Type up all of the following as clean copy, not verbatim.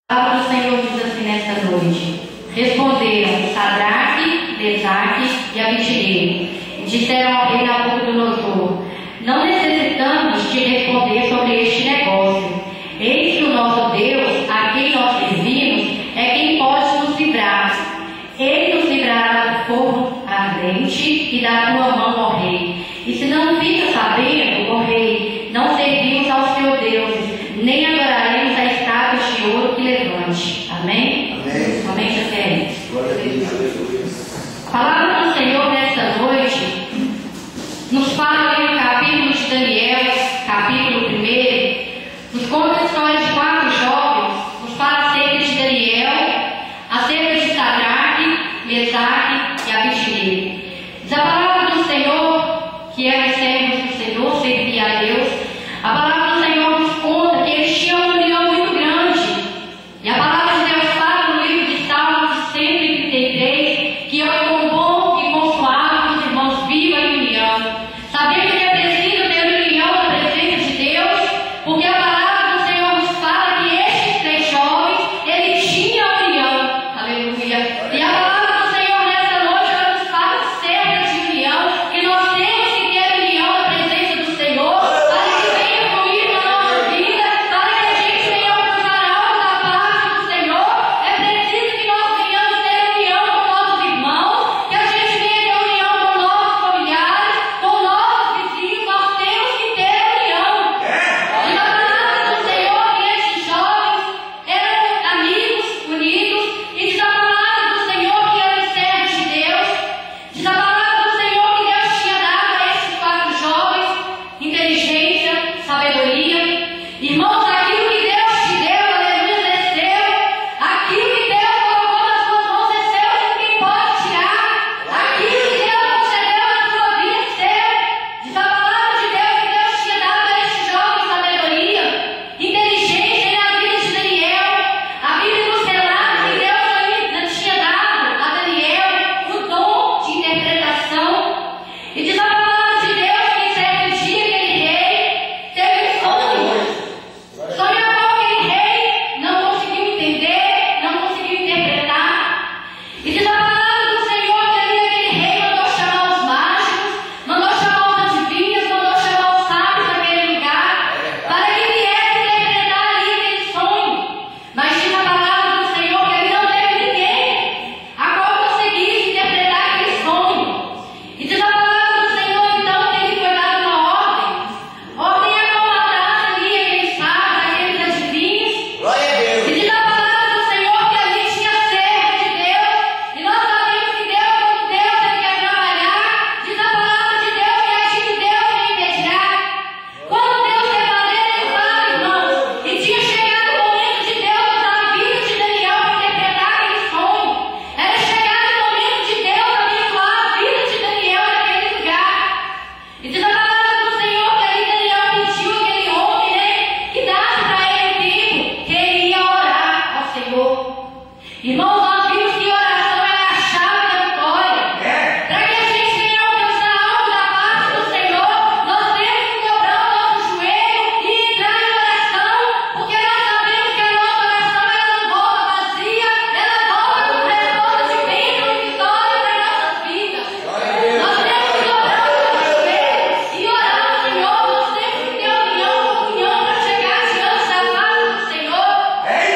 A palavra do Senhor diz assim nesta noite: responderam Sadraque, Mesaque e Abednego, e disseram ao rei Nabucodonosor: não necessitamos te responder sobre este negócio. Eis que o nosso Deus, a quem nós servimos, é quem pode nos livrar. Ele nos livrará do fogo ardente e da tua mão, ó rei. E se não fica sabendo, ó rei, não servimos aos teus deuses, nem adoraremos a estátua de ouro que levante. Amém? Amém. Somente até isso. Glória a Deus. A palavra do Senhor nesta noite nos fala ali no capítulo de Daniel, capítulo 1, nos conta a história de 4 jovens, nos fala acerca de Daniel, acerca de Sadraque, Mesaque e Abednego. Diz a palavra do Senhor, que eram servos do Senhor, servia a Deus. A palavra do Senhor nos conta que eles tinham uma união muito grande. E a palavra de Deus fala no livro de Salmos 133 que é com bom e com suave que os irmãos vivam em união. Sabemos que é preciso ter união na presença de Deus, porque a palavra do Senhor nos fala que estes 3 jovens, eles tinham união. Aleluia. E a palavra do Senhor nessa noite, ela nos fala acerca de união, que nós temos que ter união na presença do Senhor, para que venha fluir na nossa vida, para que a gente venha alcançar algo da parte do Senhor. É preciso que nós venhamos ter união com nossos irmãos, que a gente venha ter união com nossos familiares, com nossos vizinhos. Nós temos que ter união. E a palavra do Senhor que estes jovens eram amigos, unidos, e diz a palavra do Senhor que eram servos de Deus. Diz a palavra do Senhor que Deus tinha dado a esses 4 jovens inteligência, sabedoria. Irmãos, aquilo que Deus te deu, aleluia, é seu. Aquilo que Deus colocou nas suas mãos é seu, ninguém pode tirar. Aquilo que Deus concedeu na sua vida é seu. Diz a palavra de Deus que Deus tinha dado a esses jovens sabedoria, inteligência na vida de Daniel. A Bíblia nos relata que Deus ainda tinha dado a Daniel o dom de interpretação. E diz a palavra de Deus que certo dia aquele rei teve um sonho. Sonhou com aquele rei, não conseguiu entender, não conseguiu interpretar. E diz a palavra do Senhor que ali aquele rei mandou chamar os mágicos, mandou chamar os adivinhos, mandou chamar os sábios daquele lugar, para que viesse interpretar ali aquele sonho. Mas diz a palavra do Senhor que ali não teve ninguém a qual conseguisse interpretar aquele sonho. E diz a palavra do Senhor então que ele foi dado uma ordem. Ordem a combatar ali aqueles sábios, aqueles adivinhos. Glória a Deus. E diz a palavra do Senhor que ali tinha servo de Deus. E nós sabemos que Deus, quando Deus ele quer trabalhar, diz a palavra de Deus que é de Deus que impedirá. Quando Deus quer fazer, ele fala, irmãos. E tinha chegado o momento de Deus usar a vida de Daniel para interpretar aquele sonho. Era chegado o momento de Deus abençoar a vida de Daniel naquele lugar. E diz a palavra do Senhor que ali Daniel pediu aquele homem, que dasse para ele o tempo que ele ia orar ao Senhor. Irmãos, nós vimos que oração é a chave da vitória. Para que a gente venha alcançar algo da parte do Senhor, nós temos que dobrar o nosso joelho e entrar em oração, porque nós sabemos que a nossa oração ela não volta vazia, ela volta com resposta de bênção e vitória para as nossas vidas. Nós temos que dobrar o nosso joelho e orar ao Senhor. Nós temos que ter união, comunhão para chegar diante da face do Senhor.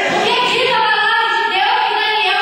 Porque diz a palavra de Deus que Daniel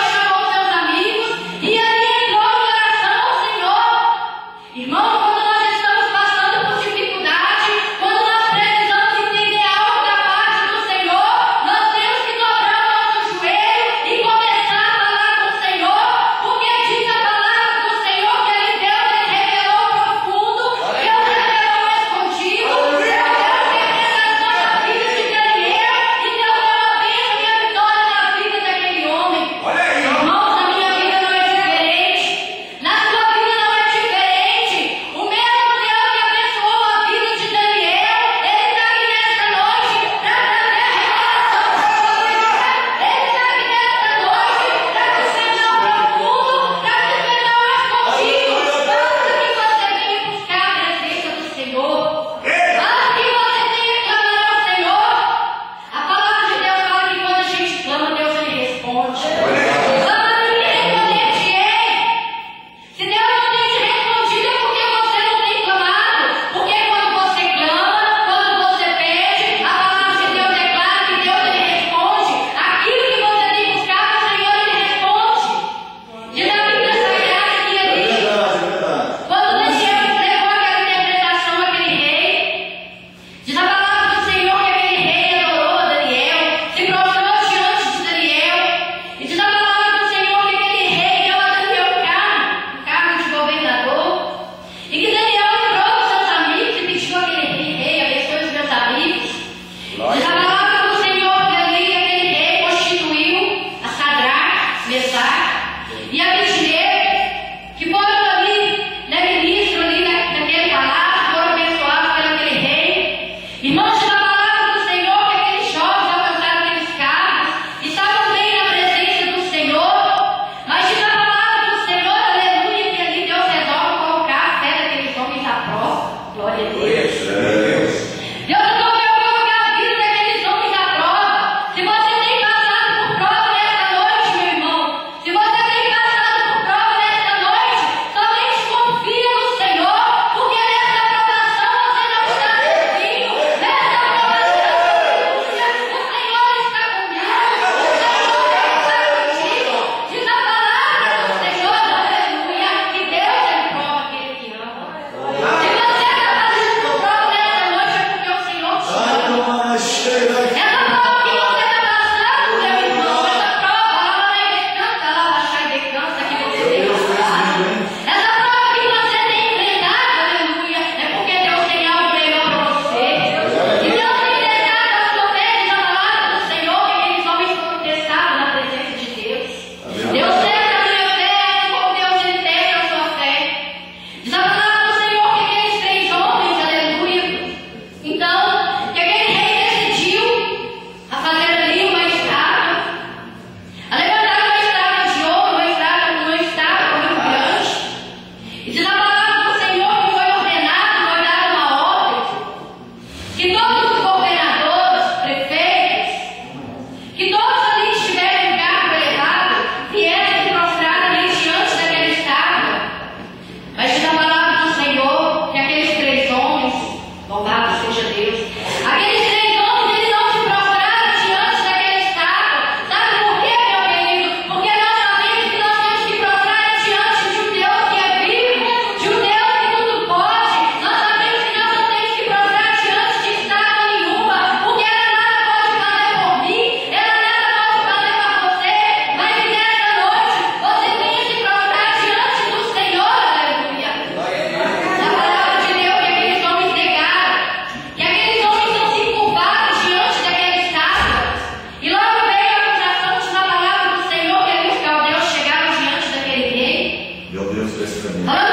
Falando